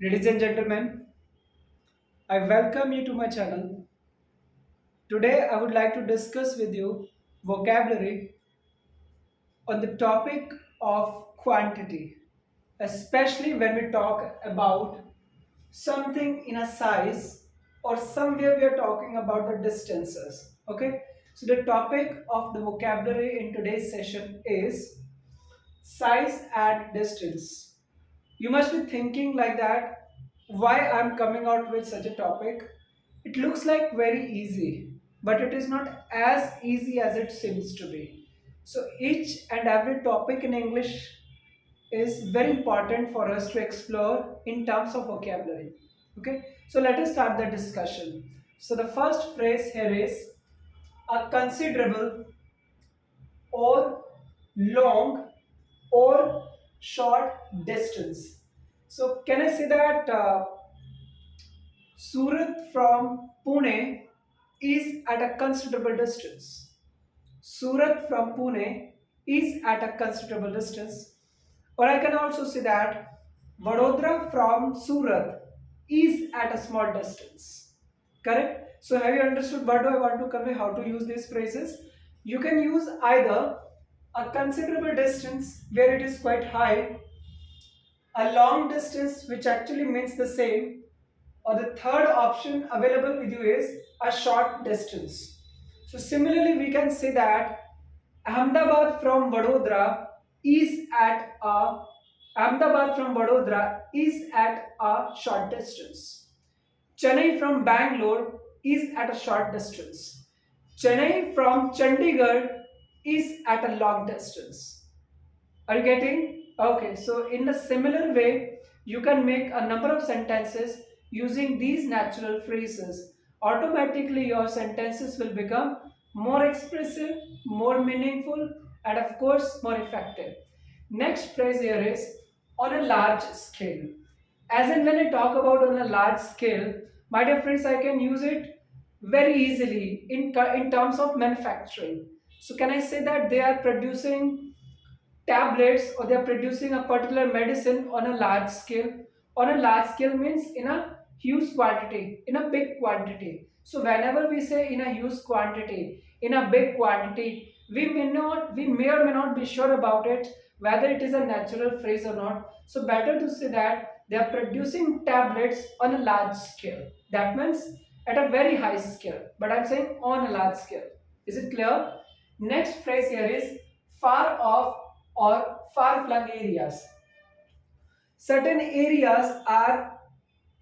Ladies and gentlemen, I welcome you to my channel. Today I would like to discuss with you vocabulary on the topic of quantity, especially when we talk about something in a size or somewhere we are talking about the distances. Okay, so the topic of the vocabulary in today's session is size and distance. You must be thinking like that, why I'm coming out with such a topic. It looks like very easy, but it is not as easy as it seems to be. So each and every topic in English is very important for us to explore in terms of vocabulary. Okay, so let us start the discussion. So the first phrase here is a considerable or long or short distance. So can I say that Surat from Pune is at a considerable distance? Surat from Pune is at a considerable distance. Or I can also say that Vadodara from Surat is at a small distance. Correct? So have you understood what do I want to convey, how to use these phrases? You can use either a considerable distance where it is quite high, a long distance which actually means the same, or the third option available with you is a short distance. So similarly we can say that Ahmedabad from Vadodara is at a Ahmedabad from Vadodara is at a short distance. Chennai from Bangalore is at a short distance. Chennai from Chandigarh is at a long distance. Are you getting? Okay, so in a similar way, you can make a number of sentences using these natural phrases. Automatically, your sentences will become more expressive, more meaningful, and of course, more effective. Next phrase here is on a large scale. As in, when I talk about on a large scale, my dear friends, I can use it very easily in terms of manufacturing. So, can I say that they are producing tablets or they are producing a particular medicine on a large scale? On a large scale means in a huge quantity, in a big quantity. So whenever we say in a huge quantity, in a big quantity, we may or may not be sure about it whether it is a natural phrase or not. So better to say that they are producing tablets on a large scale. That means at a very high scale, but I'm saying on a large scale. Is it clear? Next phrase here is far off or far flung areas. Certain areas are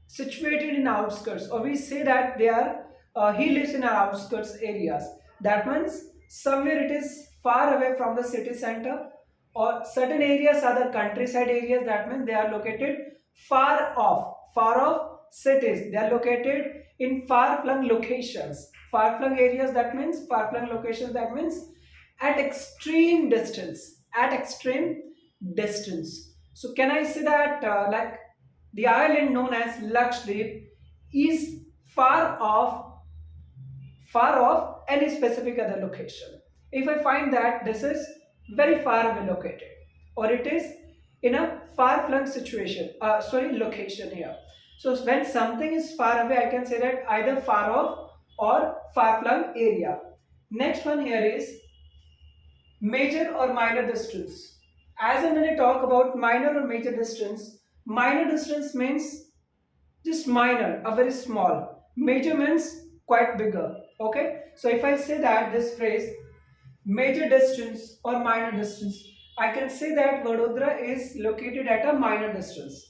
situated in outskirts, or we say that they are he lives in our outskirts areas. That means somewhere it is far away from the city center, or certain areas are the countryside areas. That means they are located far off cities. They are located in far flung locations. Far flung areas, that means far flung locations, that means at extreme distance, at extreme distance. So can I say that like the island known as Lakshadweep is far off any specific other location? If I find that this is very far away located, or it is in a far flung situation, location here. So when something is far away, I can say that either far off or far flung area. Next one here is major or minor distance. As and when I talk about minor or minor distance means just minor, a very small. Major means quite bigger. Okay, so if I say that this phrase major distance or minor distance, I can say that Vadodara is located at a minor distance.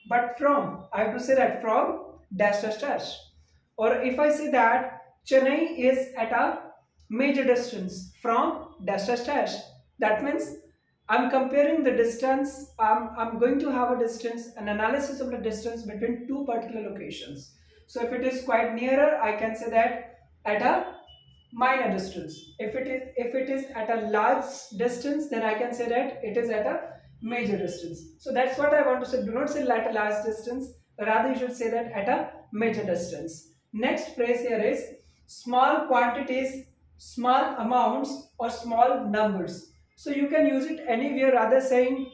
But from, I have to say that from dash dash dash. Or if I say that Chennai is at a major distance from dash dash dash, that means I'm comparing the distance, I'm going to have a distance, an analysis of the distance between two particular locations. So if it is quite nearer, I can say that at a minor distance. If it is at a large distance, then I can say that it is at a major distance. So that's what I want to say. Do not say at a large distance, rather you should say that at a major distance. Next phrase here is small quantities, small amounts, or small numbers. So you can use it anywhere, rather saying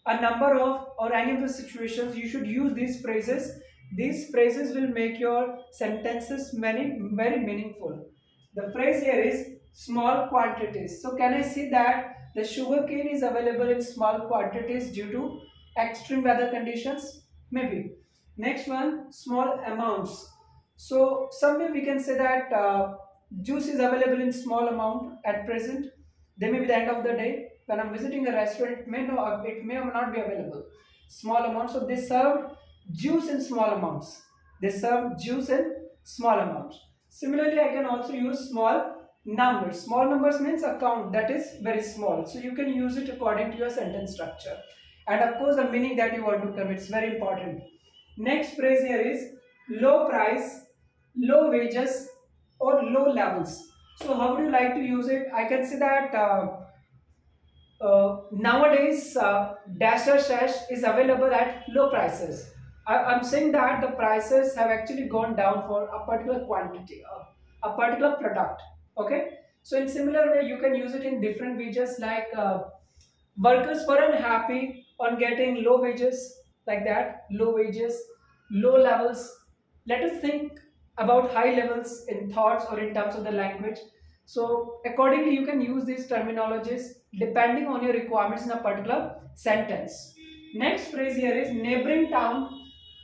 a number of or any of the situations, you should use these phrases. These phrases will make your sentences many very meaningful. The phrase here is small quantities. So can I see that the sugar cane is available in small quantities due to extreme weather conditions? Maybe. Next one, small amounts. So somewhere we can say that juice is available in small amount at present. They may be the end of the day. When I'm visiting a restaurant, it may or not be available. Small amounts. So they served juice in small amounts. They served juice in small amounts. Similarly, I can also use small numbers. Small numbers means a count that is very small. So you can use it according to your sentence structure. And of course, the meaning that you want to convey is very important. Next phrase here is low price, low wages, or low levels. So how would you like to use it? I can say that nowadays dash dash dash is available at low prices. I'm saying that the prices have actually gone down for a particular quantity, a particular product. Okay, so in similar way, you can use it in different wages like workers were unhappy on getting low wages, like that, low wages, low levels. Let us think about high levels in thoughts or in terms of the language. So accordingly, you can use these terminologies depending on your requirements in a particular sentence. Next phrase here is neighboring town,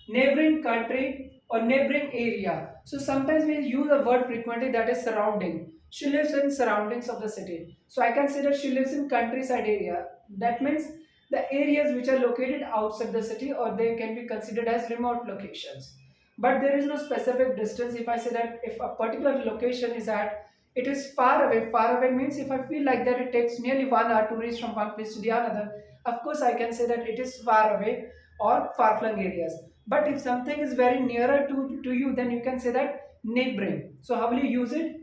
neighboring country, or neighboring area. So sometimes we use a word frequently that is surrounding. She lives in surroundings of the city. So I can say that she lives in countryside area. That means the areas which are located outside the city, or they can be considered as remote locations. But there is no specific distance. If I say that if a particular location is at, it is far away. Far away means if I feel like that it takes nearly 1 hour to reach from one place to the another, of course I can say that it is far away or far flung areas. But if something is very nearer to you, then you can say that neighboring. So how will you use it?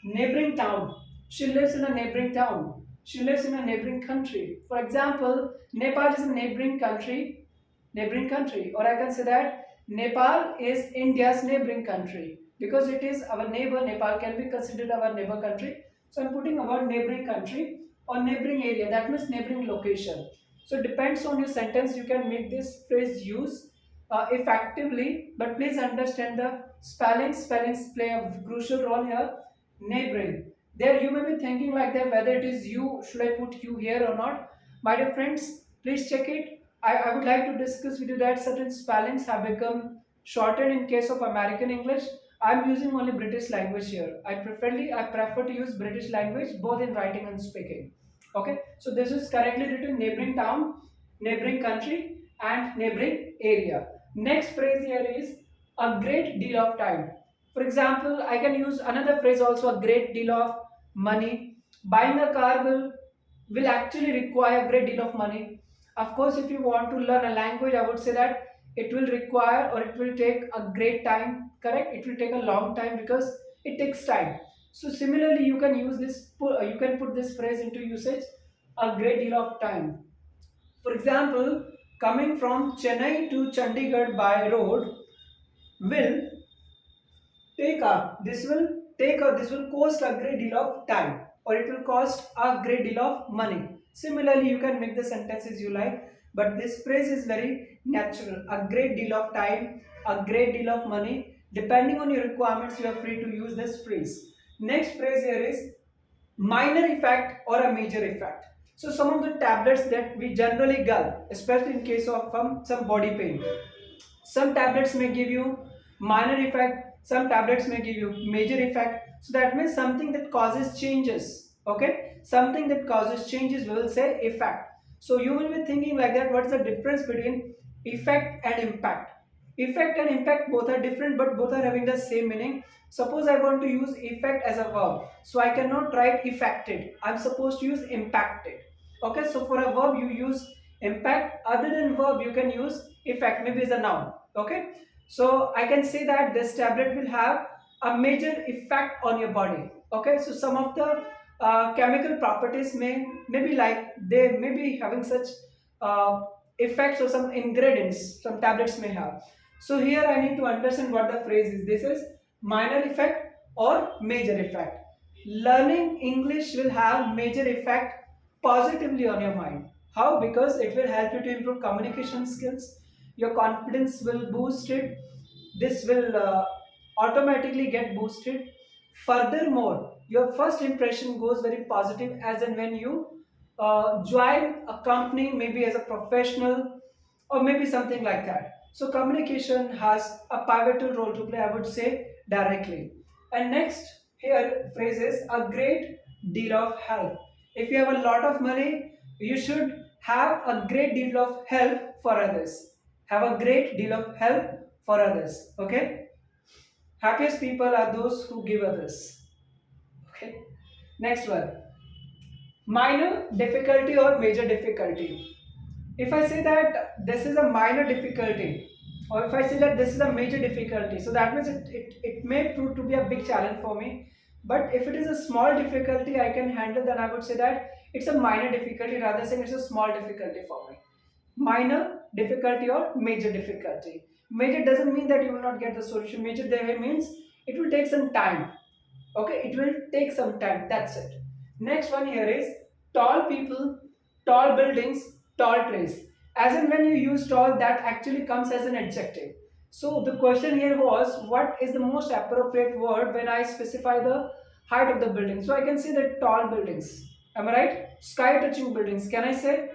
Neighboring town. She lives in a neighboring town. She lives in a neighboring country. For example, Nepal is a neighboring country. Neighboring country. Or I can say that Nepal is India's neighboring country. Because it is our neighbor, Nepal can be considered our neighbor country. So I'm putting a word neighboring country or neighboring area. That means neighboring location. So it depends on your sentence. You can make this phrase use effectively, but please understand the spellings. Spellings play a crucial role here. Neighboring. There you may be thinking like that whether it is you, should I put you here or not? My dear friends, please check it. I would like to discuss with you that certain spellings have become shortened in case of American English. I'm using only British language here. I prefer to use British language both in writing and speaking. Okay, so this is correctly written neighboring town, neighboring country, and neighboring area. Next phrase here is a great deal of time. For example, I can use another phrase also, a great deal of money. Buying a car will actually require a great deal of money. Of course, if you want to learn a language, I would say that it will require or it will take a great time, correct? It will take a long time because it takes time. So similarly, you can use this, you can put this phrase into usage, a great deal of time. For example, coming from Chennai to Chandigarh by road will this will cost a great deal of time, or it will cost a great deal of money. Similarly, you can make the sentences you like, but this phrase is very natural. A great deal of time, a great deal of money, depending on your requirements, you are free to use this phrase. Next phrase here is minor effect or a major effect. So some of the tablets that we generally gulp, especially in case of some body pain, some tablets may give you minor effect, some tablets may give you major effect. So that means something that causes changes. Okay, something that causes changes, we will say effect. So you will be thinking like that, what is the difference between effect and impact? Effect and impact both are different, but both are having the same meaning. Suppose I want to use effect as a verb, so I cannot write effected, I'm supposed to use impacted. Okay, so for a verb you use impact, other than verb you can use effect, maybe as a noun. Okay, so I can say that this tablet will have a major effect on your body. Okay, so some of the chemical properties may be like, they may be having such uh, effects, or some ingredients some tablets may have. So here I need to understand what the phrase is. This is minor effect or major effect. Learning English will have major effect positively on your mind. How? Because it will help you to improve communication skills. Your confidence will boost it. This will automatically get boosted. Furthermore, your first impression goes very positive as and when you join a company, maybe as a professional or maybe something like that. So communication has a pivotal role to play, I would say, directly. And next here phrase is a great deal of help. If you have a lot of money, you should have a great deal of help for others. Have a great deal of help for others. Okay. Happiest people are those who give others. Okay. Next one. Minor difficulty or major difficulty. If I say that this is a minor difficulty, or if I say that this is a major difficulty, so that means it may prove to be a big challenge for me. But if it is a small difficulty I can handle, then I would say that it's a minor difficulty rather than saying it's a small difficulty for me. Minor difficulty or major difficulty. Major doesn't mean that you will not get the solution. Major there means it will take some time. Okay, it will take some time. That's it. Next one here is tall people, tall buildings, tall trees. As in when you use tall, that actually comes as an adjective. So the question here was, what is the most appropriate word when I specify the height of the building? So I can say that tall buildings. Am I right? Sky touching buildings. Can I say?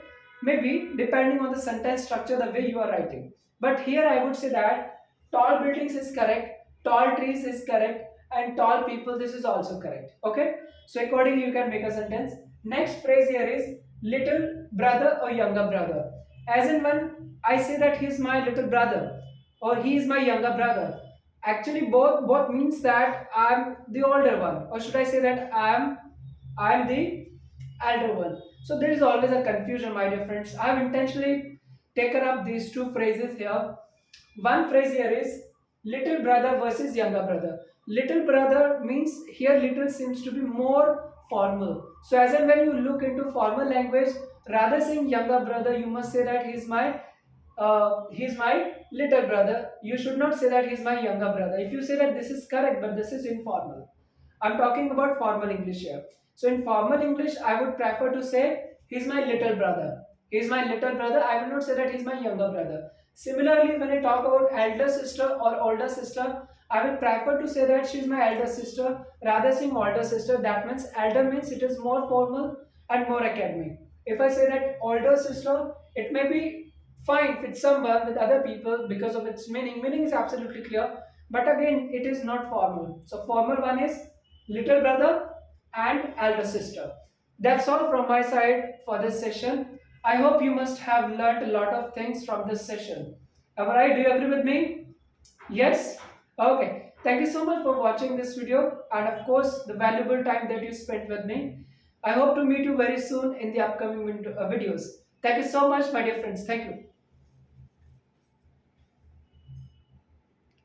Maybe depending on the sentence structure, the way you are writing. But here I would say that tall buildings is correct, tall trees is correct, and tall people, this is also correct. Okay, so accordingly you can make a sentence. Next phrase here is little brother or younger brother. As in when I say that he is my little brother or he is my younger brother, actually both means that I'm the older one, or should I say that I'm the elder one. So there is always a confusion, my dear friends. I have intentionally taken up these two phrases here. One phrase here is little brother versus younger brother. Little brother means here little seems to be more formal. So as and when you look into formal language, rather saying younger brother, you must say that he's my little brother. You should not say that he's my younger brother. If you say that, this is correct, but this is informal. I'm talking about formal English here. So in formal English, I would prefer to say he's my little brother. He's my little brother. I will not say that he's my younger brother. Similarly, when I talk about elder sister or older sister, I will prefer to say that she's my elder sister rather saying older sister. That means elder means it is more formal and more academic. If I say that older sister, it may be fine with someone, with other people because of its meaning. Meaning is absolutely clear. But again, it is not formal. So formal one is little brother and elder sister. That's all from my side for this session. I hope you must have learned a lot of things from this session. Alright, do you agree with me? Yes? Okay. Thank you so much for watching this video and of course the valuable time that you spent with me. I hope to meet you very soon in the upcoming videos. Thank you so much, my dear friends. Thank you.